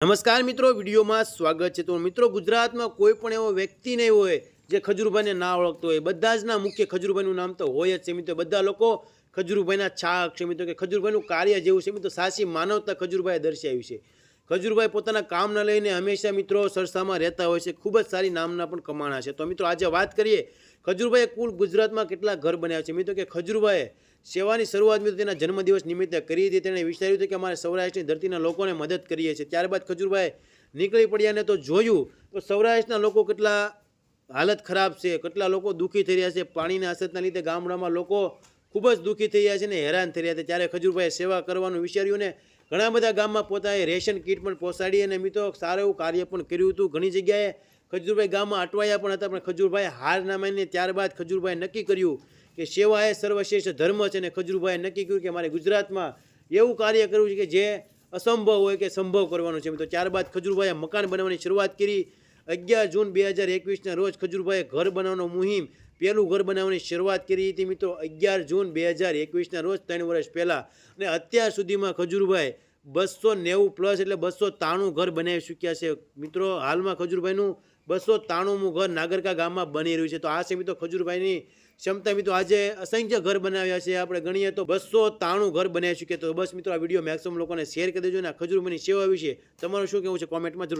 નમસ્કાર મિત્રો, વિડીયોમાં સ્વાગત છે। તો મિત્રો, ગુજરાતમાં કોઈ પણ એવો વ્યક્તિ નહીં હોય જે ખજૂરભાઈને ના ઓળખતો હોય। બધા જ ના મુખ્ય ખજૂરભાઈનું નામ તો હોય જ છે મિત્રો। બધા લોકો ખજૂરભાઈના ચાહક છે મિત્રો, કે ખજૂરભાઈનું કાર્ય જેવું છે મિત્રો, સાચી માનવતા ખજૂરભાઈએ દર્શાવી છે। ખજૂરભાઈ પોતાના કામને લઈને હંમેશા મિત્રો સરસામાં રહેતા હોય છે। ખૂબ જ સારી નામના પણ કમાણા છે। તો મિત્રો, આજે વાત કરીએ ખજૂરભાઈએ કુલ ગુજરાતમાં કેટલા ઘર બનાવ્યા છે મિત્રો। કે ખજૂરભાઈએ સેવાની શરૂઆત મિત્રો તેના જન્મદિવસ નિમિત્તે કરી હતી। તેણે વિચાર્યું હતું કે અમારે સૌરાષ્ટ્રની ધરતીના લોકોને મદદ કરીએ છીએ। ત્યારબાદ ખજૂરભાઈ નીકળી પડ્યાને તો જોયું તો સૌરાષ્ટ્રના લોકો કેટલા હાલત ખરાબ છે, કેટલા લોકો દુઃખી થઈ રહ્યા છે। પાણીના અછતના લીધે ગામડામાં લોકો ખૂબ જ દુઃખી થઈ રહ્યા છે ને હેરાન થઈ રહ્યા છે। ત્યારે ખજૂરભાઈએ સેવા કરવાનું વિચાર્યું ને ઘણા બધા ગામમાં પોતાએ રેશન કીટ પણ પહોંચાડી અને મિત્રો સારું એવું કાર્ય પણ કર્યું હતું। ઘણી જગ્યાએ ખજૂરભાઈ ગામમાં અટવાયા પણ હતા, પણ ખજૂરભાઈ હાર ના માનીને ત્યારબાદ ખજૂરભાઈએ નક્કી કર્યું કે સેવા એ સર્વશ્રેષ્ઠ ધર્મ છે। અને ખજૂરભાઈએ નક્કી કર્યું કે મારે ગુજરાતમાં એવું કાર્ય કરવું છે કે જે અસંભવ હોય કે સંભવ કરવાનું છે। તો ત્યારબાદ ખજૂરભાઈએ મકાન બનાવવાની શરૂઆત કરી। 11 જૂન 2021ના રોજ ખજૂરભાઈએ ઘર બનાવવાનો મુહિમ પહેલું ઘર બનાવવાની શરૂઆત કરી હતી મિત્રો, 11 જૂન 2021ના રોજ, 3 વર્ષ પહેલાં। અને અત્યાર સુધીમાં ખજૂરભાઈ 290 પ્લસ એટલે 293 ઘર બનાવી ચૂક્યા છે મિત્રો। હાલમાં ખજૂરભાઈનું 293મું ઘર નાગરકા ગામમાં બની રહ્યું છે। તો આ છે મિત્રો ખજૂરભાઈની ક્ષમતા મિત્રો। આજે અસંખ્ય ઘર બનાવ્યા છે, આપણે ગણીએ તો 293 ઘર બનાવી ચૂક્યા। તો બસ મિત્રો, આ વિડીયો મેક્સિમમ લોકોને શેર કરી દેજો અને આ ખજૂરભાઈની સેવા વિશે તમારું શું કહેવું છે કોમેન્ટમાં જરૂર